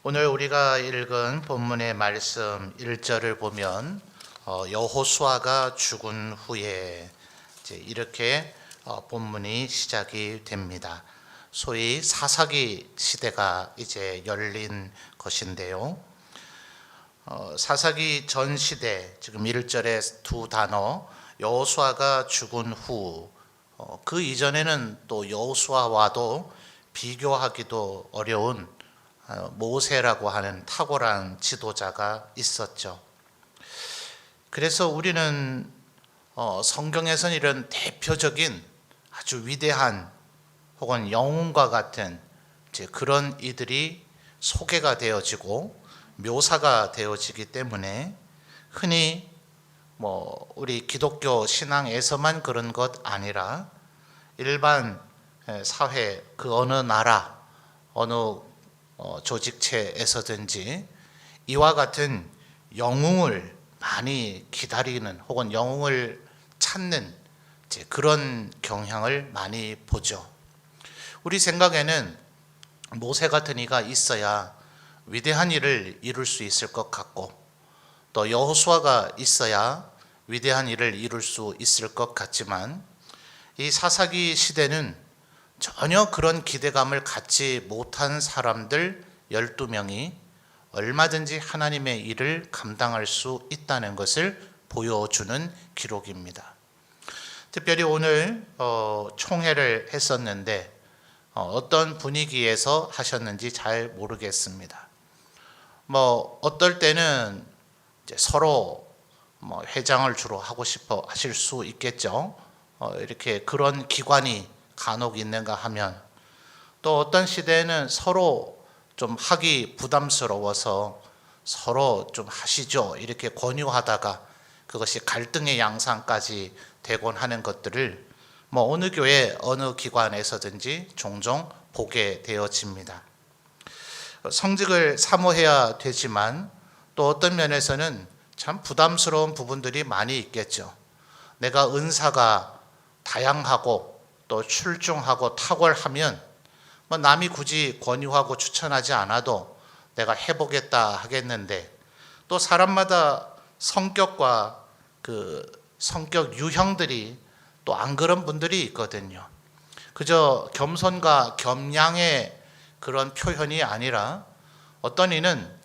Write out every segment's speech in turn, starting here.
오늘 우리가 읽은 본문의 말씀 1절을 보면 여호수아가 죽은 후에 이렇게 본문이 시작이 됩니다. 소위 사사기 시대가 이제 열린 것인데요. 사사기 전 시대, 지금 1절의 두 단어 여호수아가 죽은 후, 그 이전에는 또 여호수아와도 비교하기도 어려운 모세라고 하는 탁월한 지도자가 있었죠. 그래서 우리는 성경에서는 이런 대표적인 아주 위대한 혹은 영웅과 같은 그런 이들이 소개가 되어지고 묘사가 되어지기 때문에 흔히 우리 기독교 신앙에서만 그런 것 아니라 일반 사회 그 어느 나라 어느 조직체에서든지 이와 같은 영웅을 많이 기다리는 혹은 영웅을 찾는 그런 경향을 많이 보죠. 우리 생각에는 모세 같은 이가 있어야 위대한 일을 이룰 수 있을 것 같고, 또 여호수아가 있어야 위대한 일을 이룰 수 있을 것 같지만, 이 사사기 시대는 전혀 그런 기대감을 갖지 못한 사람들 12명이 얼마든지 하나님의 일을 감당할 수 있다는 것을 보여주는 기록입니다. 특별히 오늘 총회를 했었는데 어떤 분위기에서 하셨는지 잘 모르겠습니다. 어떨 때는 이제 서로 회장을 주로 하고 싶어 하실 수 있겠죠. 이렇게 그런 기관이 간혹 있는가 하면, 또 어떤 시대에는 서로 좀 하기 부담스러워서 서로 좀 하시죠 이렇게 권유하다가 그것이 갈등의 양상까지 되곤 하는 것들을 어느 교회 어느 기관에서든지 종종 보게 되어집니다. 성직을 사모해야 되지만 또 어떤 면에서는 참 부담스러운 부분들이 많이 있겠죠. 내가 은사가 다양하고 또 출중하고 탁월하면 남이 굳이 권유하고 추천하지 않아도 내가 해보겠다 하겠는데, 또 사람마다 성격과 그 성격 유형들이 또 안 그런 분들이 있거든요. 그저 겸손과 겸양의 그런 표현이 아니라 어떤 이는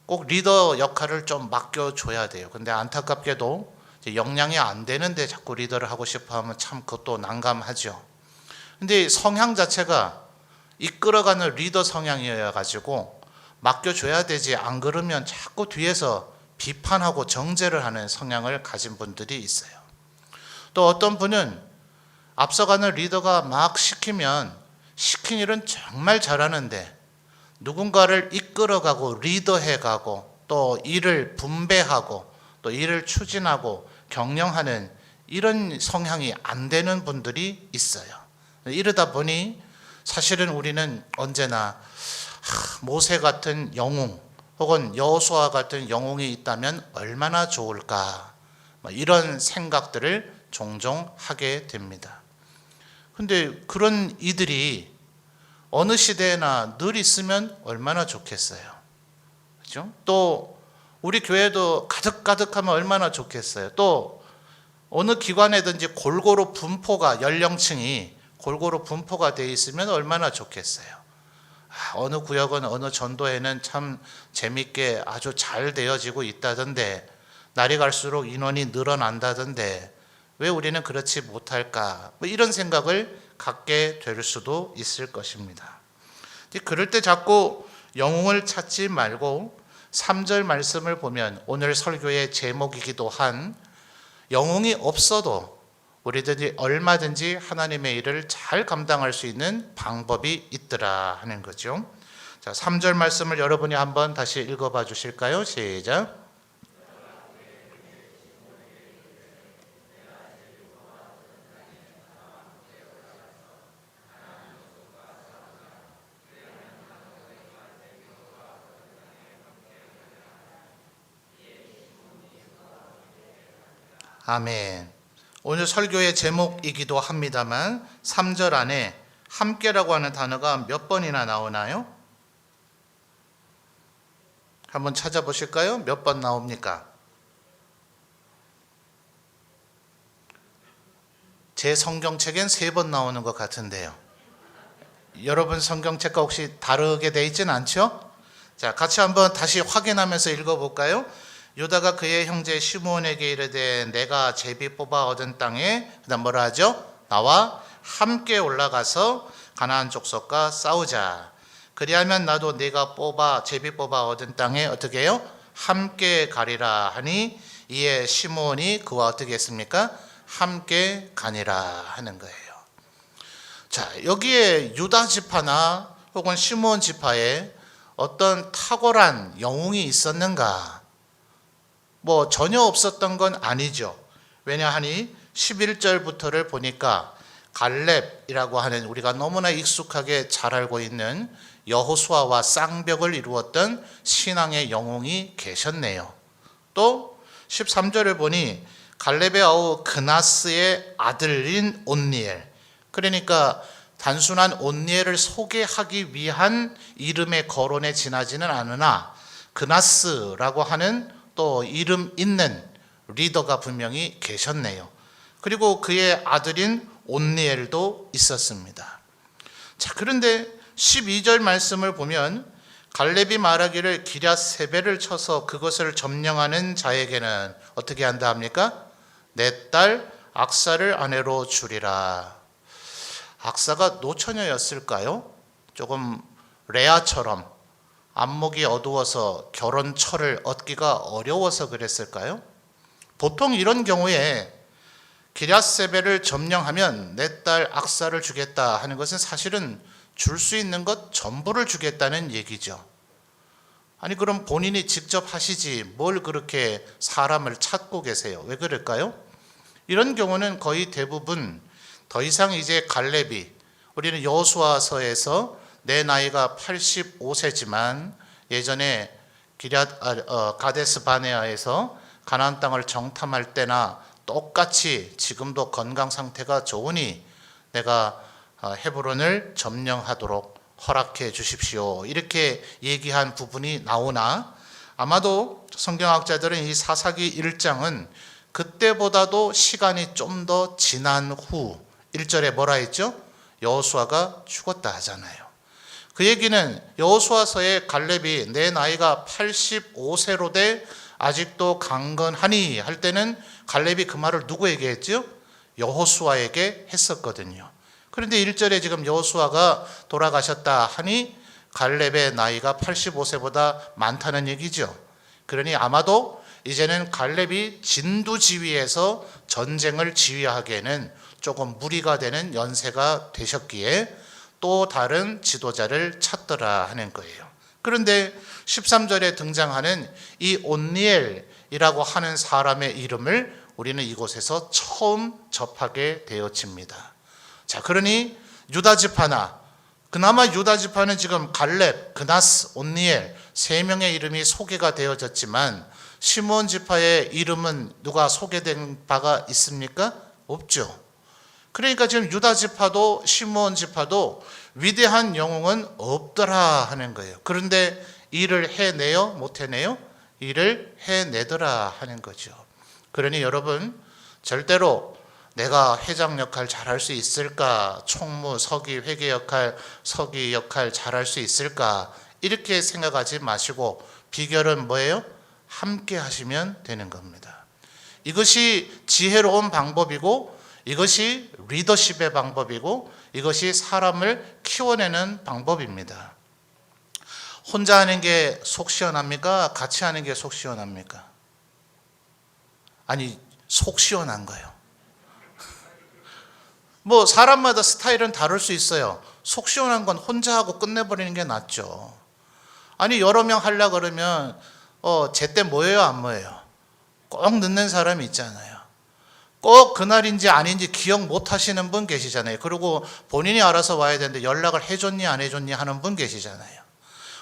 꼭 리더 역할을 좀 맡겨줘야 돼요. 근데 안타깝게도 역량이 안 되는데 자꾸 리더를 하고 싶어 하면 참 그것도 난감하죠. 근데 성향 자체가 이끌어가는 리더 성향이어야 가지고 맡겨줘야 되지, 안 그러면 자꾸 뒤에서 비판하고 정죄를 하는 성향을 가진 분들이 있어요. 또 어떤 분은 앞서가는 리더가 막 시키면 시킨 일은 정말 잘하는데 누군가를 이끌어가고 리더해가고 또 일을 분배하고 또 일을 추진하고 경영하는 이런 성향이 안 되는 분들이 있어요. 이러다 보니 사실은 우리는 언제나 모세 같은 영웅 혹은 여호수아 같은 영웅이 있다면 얼마나 좋을까, 이런 생각들을 종종 하게 됩니다. 근데 그런 이들이 어느 시대나 늘 있으면 얼마나 좋겠어요. 그렇죠? 또 우리 교회도 가득가득하면 얼마나 좋겠어요. 또 어느 기관에든지 골고루 분포가, 연령층이 골고루 분포가 되어 있으면 얼마나 좋겠어요. 어느 구역은 어느 전도회는 참 재밌게 아주 잘 되어지고 있다던데, 날이 갈수록 인원이 늘어난다던데 왜 우리는 그렇지 못할까, 이런 생각을 갖게 될 수도 있을 것입니다. 그럴 때 자꾸 영웅을 찾지 말고 3절 말씀을 보면 오늘 설교의 제목이기도 한 영웅이 없어도 우리들이 얼마든지 하나님의 일을 잘 감당할 수 있는 방법이 있더라 하는 거죠. 자, 3절 말씀을 여러분이 한번 다시 읽어봐 주실까요? 시작. 아멘. 오늘 설교의 제목이기도 합니다만 3절 안에 함께라고 하는 단어가 몇 번이나 나오나요? 한번 찾아보실까요? 몇 번 나옵니까? 제 성경책엔 3번 나오는 것 같은데요. 여러분 성경책과 혹시 다르게 돼 있지는 않죠? 자, 같이 한번 다시 확인하면서 읽어볼까요? 유다가 그의 형제 시므온에게 이르되 내가 제비 뽑아 얻은 땅에 그다음 뭐라 하죠? 나와 함께 올라가서 가나안 족속과 싸우자. 그리하면 나도 내가 제비 뽑아 얻은 땅에 어떻게 해요? 함께 가리라 하니 이에 시므온이 그와 어떻게 했습니까? 함께 가니라 하는 거예요. 자, 여기에 유다 지파나 혹은 시므온 지파에 어떤 탁월한 영웅이 있었는가? 뭐 전혀 없었던 건 아니죠. 왜냐하니 11절부터를 보니까 갈렙이라고 하는 우리가 너무나 익숙하게 잘 알고 있는 여호수아와 쌍벽을 이루었던 신앙의 영웅이 계셨네요. 또 13절을 보니 갈렙의 아우 그나스의 아들인 온니엘, 그러니까 단순한 온니엘을 소개하기 위한 이름의 거론에 지나지는 않으나 그나스라고 하는 또 이름 있는 리더가 분명히 계셨네요. 그리고 그의 아들인 온니엘도 있었습니다. 자, 그런데 12절 말씀을 보면 갈렙이 말하기를 기럇세벨을 쳐서 그것을 점령하는 자에게는 어떻게 한다 합니까? 내 딸 악사를 아내로 주리라. 악사가 노처녀였을까요? 조금 레아처럼 안목이 어두워서 결혼처를 얻기가 어려워서 그랬을까요? 보통 이런 경우에 기럇세벨을 점령하면 내 딸 악사를 주겠다 하는 것은 사실은 줄 수 있는 것 전부를 주겠다는 얘기죠. 아니 그럼 본인이 직접 하시지 뭘 그렇게 사람을 찾고 계세요? 왜 그럴까요? 이런 경우는 거의 대부분 더 이상 이제 갈렙이, 우리는 여호수아서에서 내 나이가 85세지만 예전에 가데스 바네아에서 가나안 땅을 정탐할 때나 똑같이 지금도 건강 상태가 좋으니 내가 헤브론을 점령하도록 허락해 주십시오, 이렇게 얘기한 부분이 나오나 아마도 성경학자들은 이 사사기 1장은 그때보다도 시간이 좀 더 지난 후 1절에 뭐라 했죠? 여호수아가 죽었다 하잖아요. 그 얘기는 여호수아서에 갈렙이 내 나이가 85세로 돼 아직도 강건하니 할 때는 갈렙이 그 말을 누구에게 했죠? 여호수아에게 했었거든요. 그런데 1절에 지금 여호수아가 돌아가셨다 하니 갈렙의 나이가 85세보다 많다는 얘기죠. 그러니 아마도 이제는 갈렙이 진두지휘에서 전쟁을 지휘하기에는 조금 무리가 되는 연세가 되셨기에 또 다른 지도자를 찾더라 하는 거예요. 그런데 13절에 등장하는 이 온니엘이라고 하는 사람의 이름을 우리는 이곳에서 처음 접하게 되어집니다. 자, 그러니 유다 지파나 그나마 유다 지파는 지금 갈렙, 그나스, 온니엘 3명의 이름이 소개가 되어졌지만 시므온 지파의 이름은 누가 소개된 바가 있습니까? 없죠. 그러니까 지금 유다 지파도 시므온 지파도 위대한 영웅은 없더라 하는 거예요. 그런데 일을 해내요? 못 해내요? 일을 해내더라 하는 거죠. 그러니 여러분, 절대로 내가 회장 역할 잘할 수 있을까? 총무, 서기, 회계 역할, 서기 역할 잘할 수 있을까? 이렇게 생각하지 마시고 비결은 뭐예요? 함께 하시면 되는 겁니다. 이것이 지혜로운 방법이고 이것이 리더십의 방법이고 이것이 사람을 키워내는 방법입니다. 혼자 하는 게 속 시원합니까? 같이 하는 게 속 시원합니까? 아니, 속 시원한 거예요. 뭐 사람마다 스타일은 다를 수 있어요. 속 시원한 건 혼자 하고 끝내버리는 게 낫죠. 아니 여러 명 하려고 그러면 제때 뭐예요 안 뭐예요? 꼭 늦는 사람이 있잖아요. 꼭 그날인지 아닌지 기억 못 하시는 분 계시잖아요. 그리고 본인이 알아서 와야 되는데 연락을 해줬니 안 해줬니 하는 분 계시잖아요.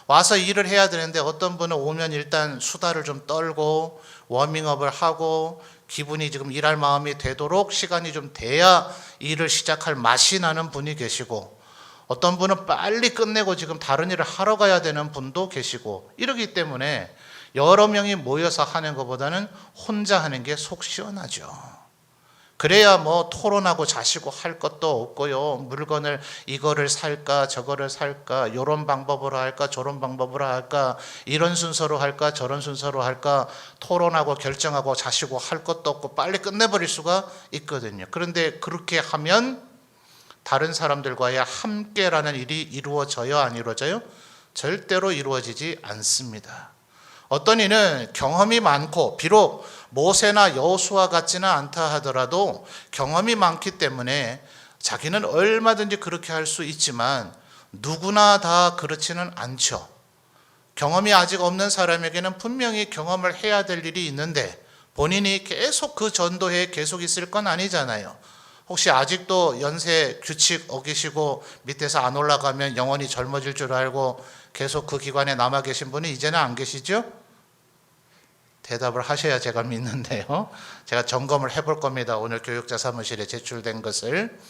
와서 일을 해야 되는데 어떤 분은 오면 일단 수다를 좀 떨고 워밍업을 하고 기분이 지금 일할 마음이 되도록 시간이 좀 돼야 일을 시작할 맛이 나는 분이 계시고, 어떤 분은 빨리 끝내고 지금 다른 일을 하러 가야 되는 분도 계시고, 이러기 때문에 여러 명이 모여서 하는 것보다는 혼자 하는 게 속 시원하죠. 그래야 뭐 토론하고 자시고 할 것도 없고요. 물건을 이거를 살까 저거를 살까, 이런 방법으로 할까 저런 방법으로 할까, 이런 순서로 할까 저런 순서로 할까, 토론하고 결정하고 자시고 할 것도 없고 빨리 끝내버릴 수가 있거든요. 그런데 그렇게 하면 다른 사람들과의 함께라는 일이 이루어져요, 안 이루어져요? 절대로 이루어지지 않습니다. 어떤 이는 경험이 많고, 비록 모세나 여호수아 같지는 않다 하더라도 경험이 많기 때문에 자기는 얼마든지 그렇게 할 수 있지만 누구나 다 그렇지는 않죠. 경험이 아직 없는 사람에게는 분명히 경험을 해야 될 일이 있는데 본인이 계속 그 전도에 계속 있을 건 아니잖아요. 혹시 아직도 연세 규칙 어기시고 밑에서 안 올라가면 영원히 젊어질 줄 알고 계속 그 기관에 남아 계신 분이 이제는 안 계시죠? 대답을 하셔야 제가 믿는데요. 제가 점검을 해볼 겁니다. 오늘 교육자 사무실에 제출된 것을.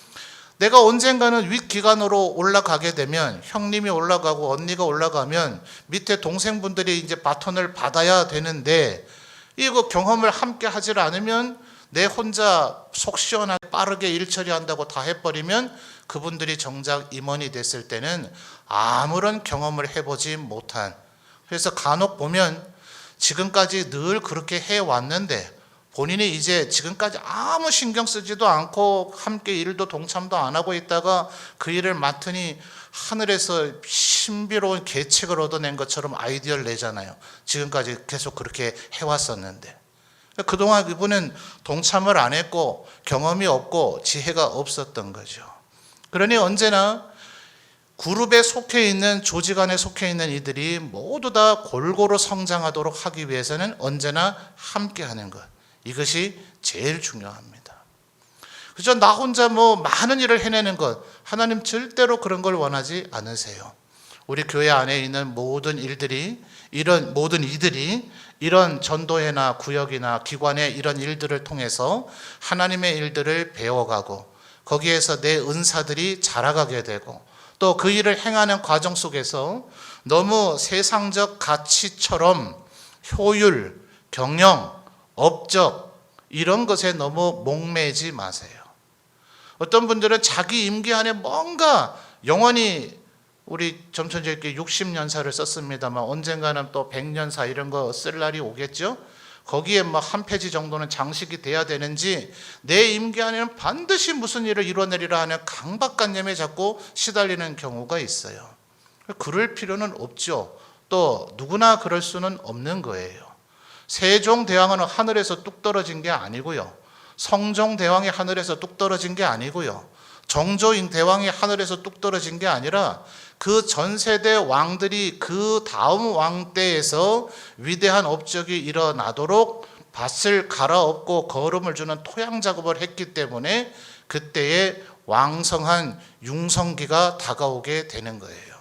내가 언젠가는 윗기관으로 올라가게 되면, 형님이 올라가고 언니가 올라가면 밑에 동생분들이 이제 바톤을 받아야 되는데, 이거 경험을 함께 하질 않으면 내 혼자 속 시원하게 빠르게 일 처리한다고 다 해버리면 그분들이 정작 임원이 됐을 때는 아무런 경험을 해보지 못한, 그래서 간혹 보면 지금까지 늘 그렇게 해왔는데 본인이 이제 지금까지 아무 신경 쓰지도 않고 함께 일도 동참도 안 하고 있다가 그 일을 맡으니 하늘에서 신비로운 계책을 얻어낸 것처럼 아이디어를 내잖아요. 지금까지 계속 그렇게 해왔었는데 그동안 그분은 동참을 안 했고 경험이 없고 지혜가 없었던 거죠. 그러니 언제나 그룹에 속해 있는, 조직 안에 속해 있는 이들이 모두 다 골고루 성장하도록 하기 위해서는 언제나 함께 하는 것, 이것이 제일 중요합니다. 그죠? 나 혼자 뭐 많은 일을 해내는 것, 하나님 절대로 그런 걸 원하지 않으세요. 우리 교회 안에 있는 모든 이들이 이런 전도회나 구역이나 기관의 이런 일들을 통해서 하나님의 일들을 배워가고 거기에서 내 은사들이 자라가게 되고, 또 그 일을 행하는 과정 속에서 너무 세상적 가치처럼 효율, 경영, 업적 이런 것에 너무 목매지 마세요. 어떤 분들은 자기 임기 안에 뭔가 영원히, 우리 점천주일교회 60년사를 썼습니다만 언젠가는 또 100년사 이런 거 쓸 날이 오겠죠. 거기에 뭐 한 페이지 정도는 장식이 돼야 되는지 내 임기 안에는 반드시 무슨 일을 이뤄내리라 하는 강박관념에 자꾸 시달리는 경우가 있어요. 그럴 필요는 없죠. 또 누구나 그럴 수는 없는 거예요. 세종대왕은 하늘에서 뚝 떨어진 게 아니고요. 성종대왕이 하늘에서 뚝 떨어진 게 아니고요. 정조대왕이 하늘에서 뚝 떨어진 게 아니라 그 전 세대 왕들이 그 다음 왕 때에서 위대한 업적이 일어나도록 밭을 갈아엎고 거름을 주는 토양 작업을 했기 때문에 그때의 왕성한 융성기가 다가오게 되는 거예요.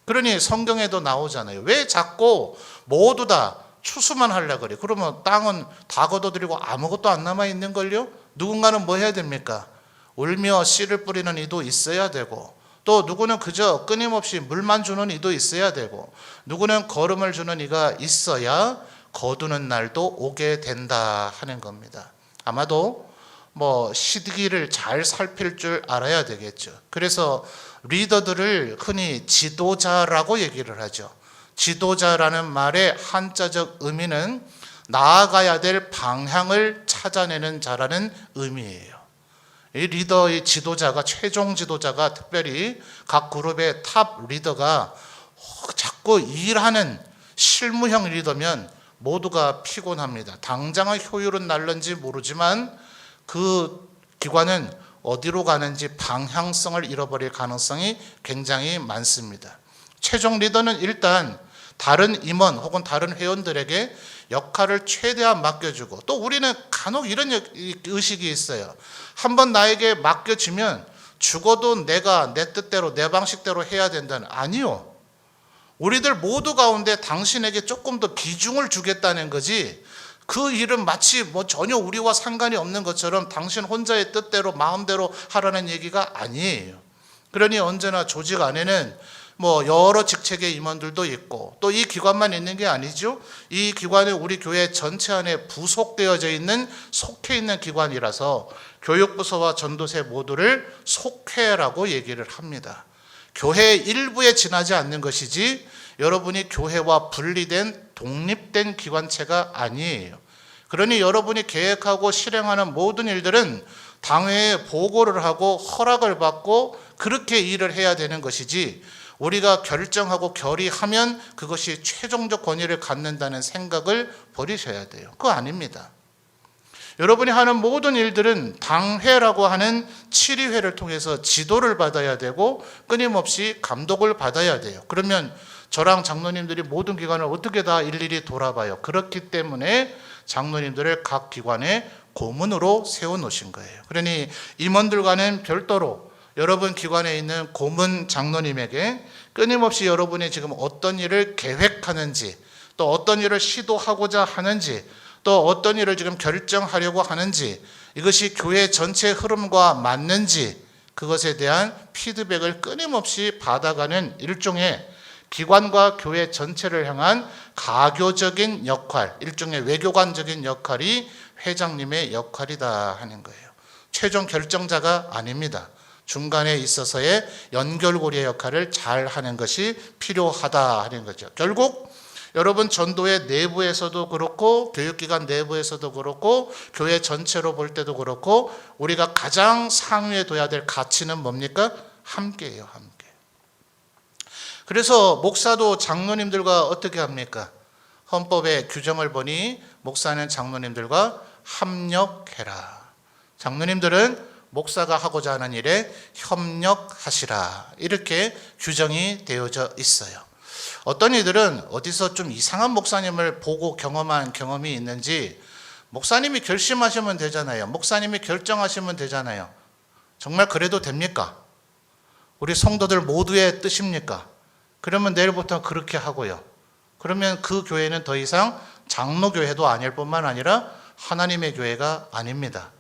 그러니 성경에도 나오잖아요. 왜 자꾸 모두 다 추수만 하려고 그래? 그러면 땅은 다 걷어들이고 아무것도 안 남아 있는 걸요? 누군가는 뭐 해야 됩니까? 울며 씨를 뿌리는 이도 있어야 되고, 또 누구는 그저 끊임없이 물만 주는 이도 있어야 되고, 누구는 거름을 주는 이가 있어야 거두는 날도 오게 된다 하는 겁니다. 아마도 뭐 시기를 잘 살필 줄 알아야 되겠죠. 그래서 리더들을 흔히 지도자라고 얘기를 하죠. 지도자라는 말의 한자적 의미는 나아가야 될 방향을 찾아내는 자라는 의미예요. 이 리더의 지도자가, 최종 지도자가, 특별히 각 그룹의 탑 리더가 자꾸 일하는 실무형 리더면 모두가 피곤합니다. 당장의 효율은 날는지 모르지만 그 기관은 어디로 가는지 방향성을 잃어버릴 가능성이 굉장히 많습니다. 최종 리더는 일단 다른 임원 혹은 다른 회원들에게 역할을 최대한 맡겨주고, 또 우리는 간혹 이런 의식이 있어요. 한번 나에게 맡겨주면 죽어도 내가 내 뜻대로 내 방식대로 해야 된다는, 아니요. 우리들 모두 가운데 당신에게 조금 더 비중을 주겠다는 거지, 그 일은 마치 뭐 전혀 우리와 상관이 없는 것처럼 당신 혼자의 뜻대로 마음대로 하라는 얘기가 아니에요. 그러니 언제나 조직 안에는 뭐 여러 직책의 임원들도 있고, 또 이 기관만 있는 게 아니죠. 이 기관은 우리 교회 전체 안에 부속되어져 있는, 속해 있는 기관이라서 교육부서와 전도세 모두를 속회라고 얘기를 합니다. 교회 일부에 지나지 않는 것이지 여러분이 교회와 분리된 독립된 기관체가 아니에요. 그러니 여러분이 계획하고 실행하는 모든 일들은 당회에 보고를 하고 허락을 받고 그렇게 일을 해야 되는 것이지, 우리가 결정하고 결의하면 그것이 최종적 권위를 갖는다는 생각을 버리셔야 돼요. 그거 아닙니다. 여러분이 하는 모든 일들은 당회라고 하는 치리회를 통해서 지도를 받아야 되고 끊임없이 감독을 받아야 돼요. 그러면 저랑 장로님들이 모든 기관을 어떻게 다 일일이 돌아봐요. 그렇기 때문에 장로님들을 각 기관에 고문으로 세워놓으신 거예요. 그러니 임원들과는 별도로 여러분 기관에 있는 고문 장로님에게 끊임없이 여러분이 지금 어떤 일을 계획하는지, 또 어떤 일을 시도하고자 하는지, 또 어떤 일을 지금 결정하려고 하는지, 이것이 교회 전체 흐름과 맞는지, 그것에 대한 피드백을 끊임없이 받아가는 일종의 기관과 교회 전체를 향한 가교적인 역할, 일종의 외교관적인 역할이 회장님의 역할이다 하는 거예요. 최종 결정자가 아닙니다. 중간에 있어서의 연결고리의 역할을 잘 하는 것이 필요하다 하는 거죠. 결국 여러분 전도회 내부에서도 그렇고 교육기관 내부에서도 그렇고 교회 전체로 볼 때도 그렇고 우리가 가장 상위에 둬야 될 가치는 뭡니까? 함께예요. 함께. 그래서 목사도 장로님들과 어떻게 합니까? 헌법의 규정을 보니 목사는 장로님들과 합력해라. 장로님들은 목사가 하고자 하는 일에 협력하시라. 이렇게 규정이 되어져 있어요. 어떤 이들은 어디서 좀 이상한 목사님을 보고 경험한 경험이 있는지, 목사님이 결심하시면 되잖아요. 목사님이 결정하시면 되잖아요. 정말 그래도 됩니까? 우리 성도들 모두의 뜻입니까? 그러면 내일부터 그렇게 하고요. 그러면 그 교회는 더 이상 장로교회도 아닐 뿐만 아니라 하나님의 교회가 아닙니다.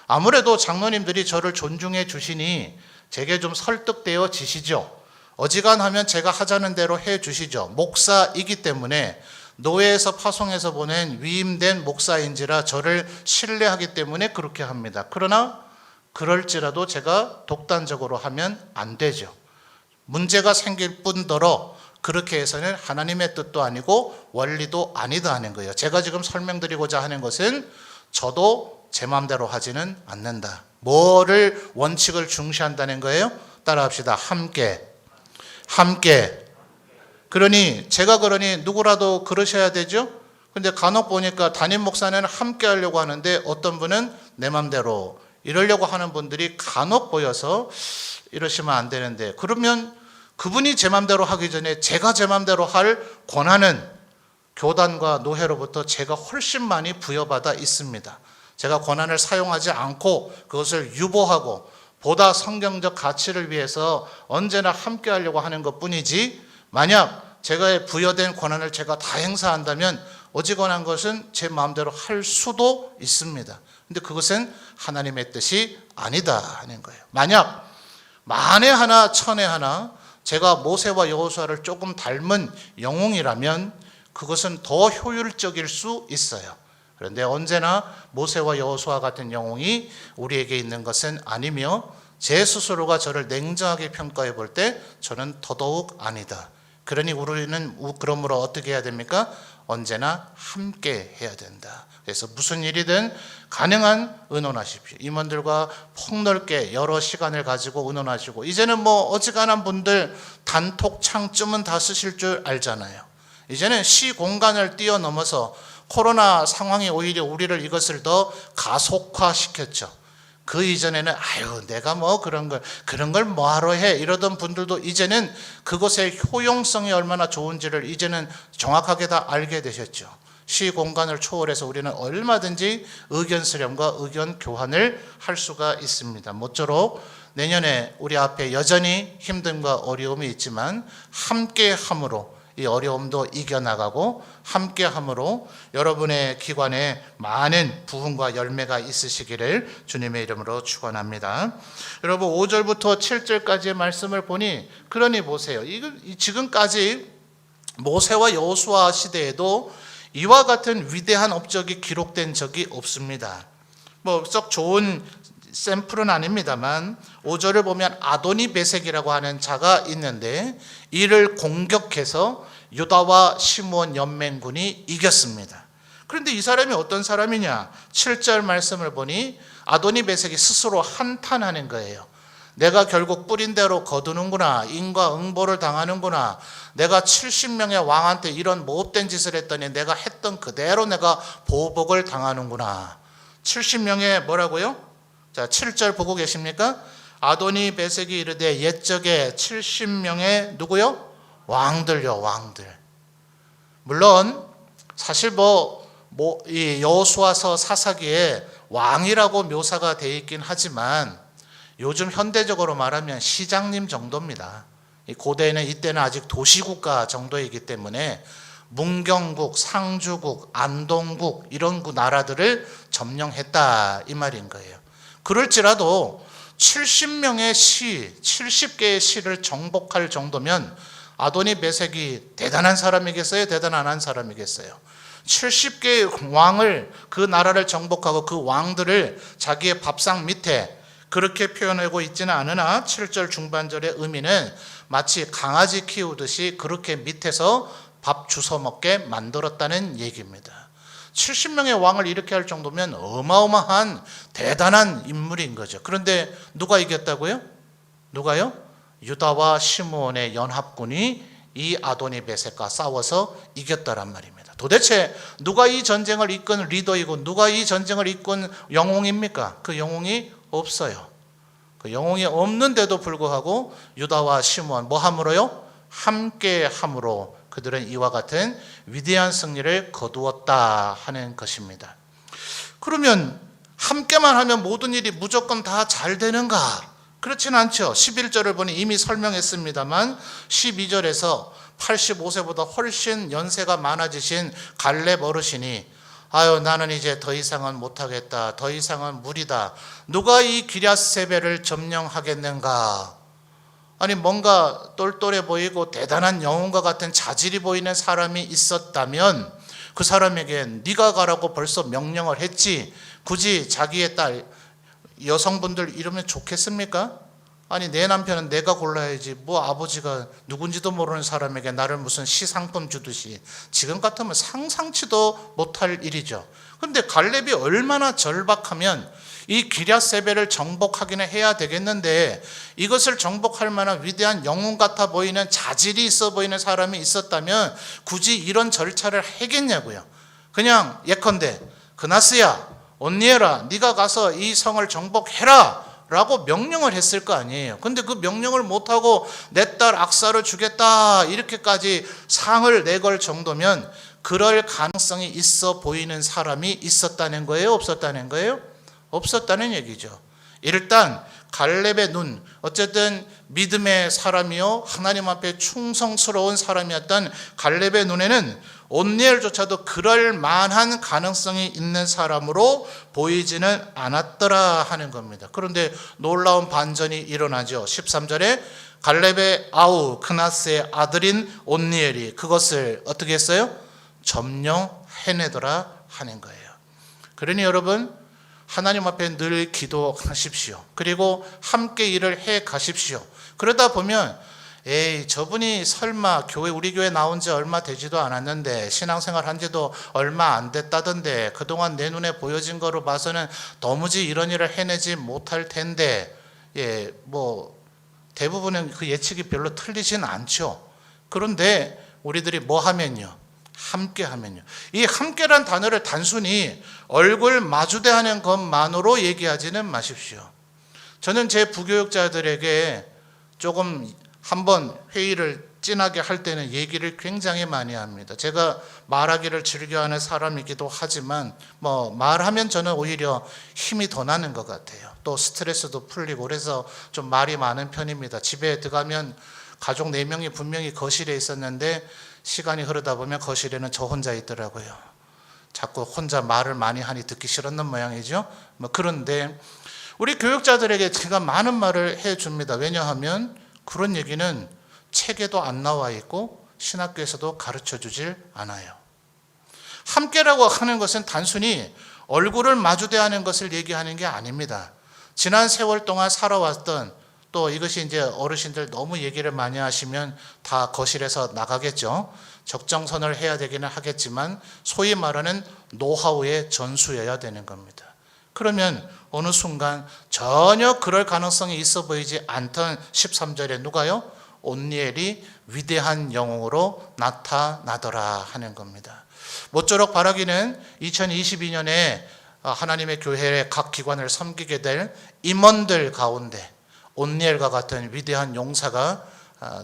아무래도 장로님들이 저를 존중해 주시니 제게 좀 설득되어 지시죠. 어지간하면 제가 하자는 대로 해 주시죠. 목사이기 때문에, 노회에서 파송해서 보낸 위임된 목사인지라 저를 신뢰하기 때문에 그렇게 합니다. 그러나 그럴지라도 제가 독단적으로 하면 안 되죠. 문제가 생길 뿐더러 그렇게 해서는 하나님의 뜻도 아니고 원리도 아니다 하는 거예요. 제가 지금 설명드리고자 하는 것은 저도 제 마음대로 하지는 않는다. 뭐를 원칙을 중시한다는 거예요? 따라합시다. 함께. 그러니 제가 그러니 누구라도 그러셔야 되죠? 근데 간혹 보니까 담임 목사는 함께 하려고 하는데 어떤 분은 내 마음대로 이러려고 하는 분들이 간혹 보여서 이러시면 안 되는데, 그러면 그분이 제 마음대로 하기 전에 제가 제 마음대로 할 권한은 교단과 노회로부터 제가 훨씬 많이 부여받아 있습니다. 제가 권한을 사용하지 않고 그것을 유보하고 보다 성경적 가치를 위해서 언제나 함께 하려고 하는 것뿐이지, 만약 제가 부여된 권한을 제가 다 행사한다면 어지간한 것은 제 마음대로 할 수도 있습니다. 근데 그것은 하나님의 뜻이 아니다 하는 거예요. 만약 만에 하나 천에 하나 제가 모세와 여호수아를 조금 닮은 영웅이라면 그것은 더 효율적일 수 있어요. 그런데 언제나 모세와 여호수아 같은 영웅이 우리에게 있는 것은 아니며, 제 스스로가 저를 냉정하게 평가해 볼 때 저는 더더욱 아니다. 그러니 우리는 그러므로 어떻게 해야 됩니까? 언제나 함께 해야 된다. 그래서 무슨 일이든 가능한 의논하십시오. 임원들과 폭넓게 여러 시간을 가지고 의논하시고, 이제는 뭐 어지간한 분들 단톡 창쯤은 다 쓰실 줄 알잖아요. 이제는 시 공간을 뛰어넘어서 코로나 상황이 오히려 우리를 이것을 더 가속화시켰죠. 그 이전에는 내가 뭐 그런 걸 뭐하러 해 이러던 분들도 이제는 그것의 효용성이 얼마나 좋은지를 이제는 정확하게 다 알게 되셨죠. 시 공간을 초월해서 우리는 얼마든지 의견 수렴과 의견 교환을 할 수가 있습니다. 모쪼록 내년에 우리 앞에 여전히 힘듦과 어려움이 있지만 함께함으로 이 어려움도 이겨나가고 함께함으로 여러분의 기관에 많은 부흥과 열매가 있으시기를 주님의 이름으로 축원합니다. 여러분 5절부터 7절까지의 말씀을 보니 그러니 보세요. 지금까지 모세와 여호수아 시대에도 이와 같은 위대한 업적이 기록된 적이 없습니다. 뭐 썩 좋은 샘플은 아닙니다만 5절을 보면 아도니 베색이라고 하는 자가 있는데 이를 공격해서 유다와 시므온 연맹군이 이겼습니다. 그런데 이 사람이 어떤 사람이냐? 7절 말씀을 보니 아도니 베색이 스스로 한탄하는 거예요. 내가 결국 뿌린 대로 거두는구나. 인과응보를 당하는구나. 내가 70명의 왕한테 이런 못된 짓을 했더니 내가 했던 그대로 내가 보복을 당하는구나. 70명의 뭐라고요? 자, 7절 보고 계십니까? 아도니 베색이 이르되 옛적에 70명의 누구요? 왕들요, 왕들. 물론 사실 이 여호수아서 사사기에 왕이라고 묘사가 되어 있긴 하지만 요즘 현대적으로 말하면 시장님 정도입니다. 고대에는 이때는 아직 도시국가 정도이기 때문에 문경국, 상주국, 안동국 이런 나라들을 점령했다 이 말인 거예요. 그럴지라도 70명의 70개의 시를 정복할 정도면 아도니 베색이 대단한 사람이겠어요? 대단한 한 사람이겠어요? 70개의 왕을 그 나라를 정복하고 그 왕들을 자기의 밥상 밑에 그렇게 표현하고 있지는 않으나 7절 중반절의 의미는 마치 강아지 키우듯이 그렇게 밑에서 밥 주워 먹게 만들었다는 얘기입니다. 70명의 왕을 이렇게 할 정도면 어마어마한 대단한 인물인 거죠. 그런데 누가 이겼다고요? 누가요? 유다와 시므온의 연합군이 이 아도니 베색과 싸워서 이겼다란 말입니다. 도대체 누가 이 전쟁을 이끈 리더이고 누가 이 전쟁을 이끈 영웅입니까? 그 영웅이 없어요. 그 영웅이 없는데도 불구하고 유다와 시므온 뭐함으로요? 함께함으로 그들은 이와 같은 위대한 승리를 거두었다 하는 것입니다. 그러면 함께만 하면 모든 일이 무조건 다 잘 되는가? 그렇지는 않죠. 11절을 보니 이미 설명했습니다만 12절에서 85세보다 훨씬 연세가 많아지신 갈렙 어르신이 나는 이제 더 이상은 못하겠다. 더 이상은 무리다. 누가 이 기럇세벨을 점령하겠는가? 아니 뭔가 똘똘해 보이고 대단한 영웅과 같은 자질이 보이는 사람이 있었다면 그 사람에게 네가 가라고 벌써 명령을 했지 굳이 자기의 딸 여성분들 이러면 좋겠습니까? 아니 내 남편은 내가 골라야지 뭐 아버지가 누군지도 모르는 사람에게 나를 무슨 시상품 주듯이 지금 같으면 상상치도 못할 일이죠. 그런데 갈렙이 얼마나 절박하면 이 기럇세벨을 정복하기는 해야 되겠는데 이것을 정복할 만한 위대한 영웅 같아 보이는 자질이 있어 보이는 사람이 있었다면 굳이 이런 절차를 하겠냐고요. 그냥 예컨대 그나스야 온니에라 네가 가서 이 성을 정복해라 라고 명령을 했을 거 아니에요. 근데 그 명령을 못하고 내 딸 악사를 주겠다 이렇게까지 상을 내걸 정도면 그럴 가능성이 있어 보이는 사람이 있었다는 거예요? 없었다는 거예요? 없었다는 얘기죠. 일단 갈렙의 눈, 어쨌든 믿음의 사람이요 하나님 앞에 충성스러운 사람이었던 갈렙의 눈에는 온니엘조차도 그럴 만한 가능성이 있는 사람으로 보이지는 않았더라 하는 겁니다. 그런데 놀라운 반전이 일어나죠. 13절에 갈렙의 아우 크나스의 아들인 온니엘이 그것을 어떻게 했어요? 점령해내더라 하는 거예요. 그러니 여러분 하나님 앞에 늘 기도하십시오. 그리고 함께 일을 해 가십시오. 그러다 보면 저분이 설마 우리 교회 나온 지 얼마 되지도 않았는데 신앙생활 한 지도 얼마 안 됐다던데 그동안 내 눈에 보여진 거로 봐서는 도무지 이런 일을 해내지 못할 텐데 대부분은 그 예측이 별로 틀리진 않죠. 그런데 우리들이 뭐 하면요? 함께 하면요. 이 함께란 단어를 단순히 얼굴 마주대하는 것만으로 얘기하지는 마십시오. 저는 제 부교육자들에게 조금 한번 회의를 진하게 할 때는 얘기를 굉장히 많이 합니다. 제가 말하기를 즐겨하는 사람이기도 하지만 말하면 저는 오히려 힘이 더 나는 것 같아요. 또 스트레스도 풀리고 그래서 좀 말이 많은 편입니다. 집에 들어가면 가족 4명이 분명히 거실에 있었는데 시간이 흐르다 보면 거실에는 저 혼자 있더라고요. 자꾸 혼자 말을 많이 하니 듣기 싫었는 모양이죠. 그런데 우리 교육자들에게 제가 많은 말을 해줍니다. 왜냐하면 그런 얘기는 책에도 안 나와 있고 신학교에서도 가르쳐 주질 않아요. 함께라고 하는 것은 단순히 얼굴을 마주대하는 것을 얘기하는 게 아닙니다. 지난 세월 동안 살아왔던, 또 이것이 이제 어르신들 너무 얘기를 많이 하시면 다 거실에서 나가겠죠. 적정선을 해야 되기는 하겠지만 소위 말하는 노하우의 전수여야 되는 겁니다. 그러면 어느 순간 전혀 그럴 가능성이 있어 보이지 않던 13절에 누가요? 온니엘이 위대한 영웅으로 나타나더라 하는 겁니다. 모쪼록 바라기는 2022년에 하나님의 교회의 각 기관을 섬기게 될 임원들 가운데 온니엘과 같은 위대한 용사가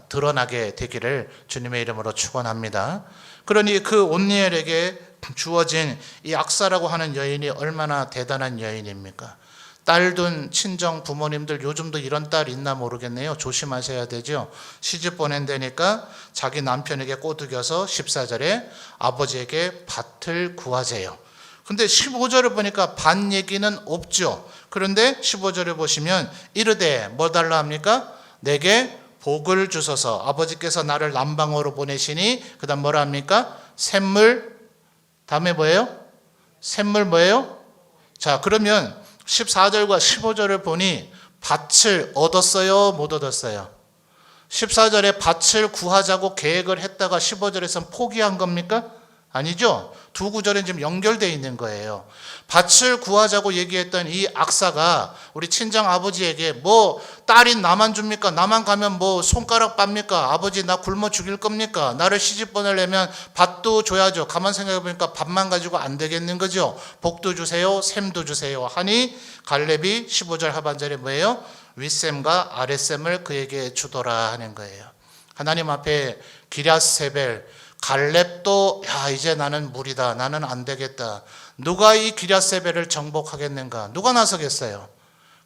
드러나게 되기를 주님의 이름으로 축원합니다. 그러니 그 온니엘에게 주어진 이 악사라고 하는 여인이 얼마나 대단한 여인입니까? 딸 둔 친정 부모님들 요즘도 이런 딸 있나 모르겠네요. 조심하셔야 되죠. 시집 보낸다니까 자기 남편에게 꼬드겨서 14절에 아버지에게 밭을 구하세요. 근데 15절을 보니까 밭 얘기는 없죠. 그런데 15절에 보시면 이르되 뭐 달라 합니까? 내게 복을 주소서. 아버지께서 나를 남방으로 보내시니 그 다음 뭐라 합니까? 샘물, 다음에 뭐예요? 샘물 뭐예요? 자, 그러면 14절과 15절을 보니 밭을 얻었어요? 못 얻었어요? 14절에 밭을 구하자고 계획을 했다가 15절에서는 포기한 겁니까? 아니죠. 두 구절은 지금 연결되어 있는 거예요. 밭을 구하자고 얘기했던 이 악사가 우리 친정 아버지에게 뭐 딸이 나만 줍니까? 나만 가면 뭐 손가락 빱니까? 아버지 나 굶어 죽일 겁니까? 나를 시집 보내려면 밭도 줘야죠. 가만 생각해 보니까 밭만 가지고 안 되겠는 거죠. 복도 주세요, 샘도 주세요 하니 갈렙이 15절 하반절에 뭐예요? 윗샘과 아랫샘을 그에게 주더라 하는 거예요. 하나님 앞에 기럇세벨 갈렙도 야 이제 나는 무리다, 나는 안 되겠다. 누가 이 기럇세벨을 정복하겠는가? 누가 나서겠어요?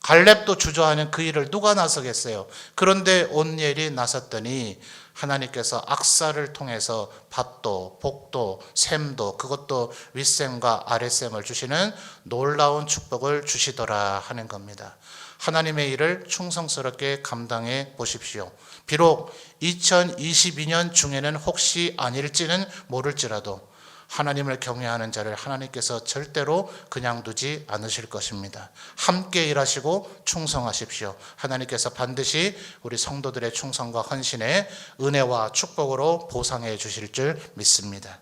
갈렙도 주저하는 그 일을 누가 나서겠어요? 그런데 온니엘이 나섰더니 하나님께서 악사를 통해서 밭도 복도 샘도 그것도 윗샘과 아랫샘을 주시는 놀라운 축복을 주시더라 하는 겁니다. 하나님의 일을 충성스럽게 감당해 보십시오. 비록 2022년 중에는 혹시 아닐지는 모를지라도 하나님을 경외하는 자를 하나님께서 절대로 그냥 두지 않으실 것입니다. 함께 일하시고 충성하십시오. 하나님께서 반드시 우리 성도들의 충성과 헌신에 은혜와 축복으로 보상해 주실 줄 믿습니다.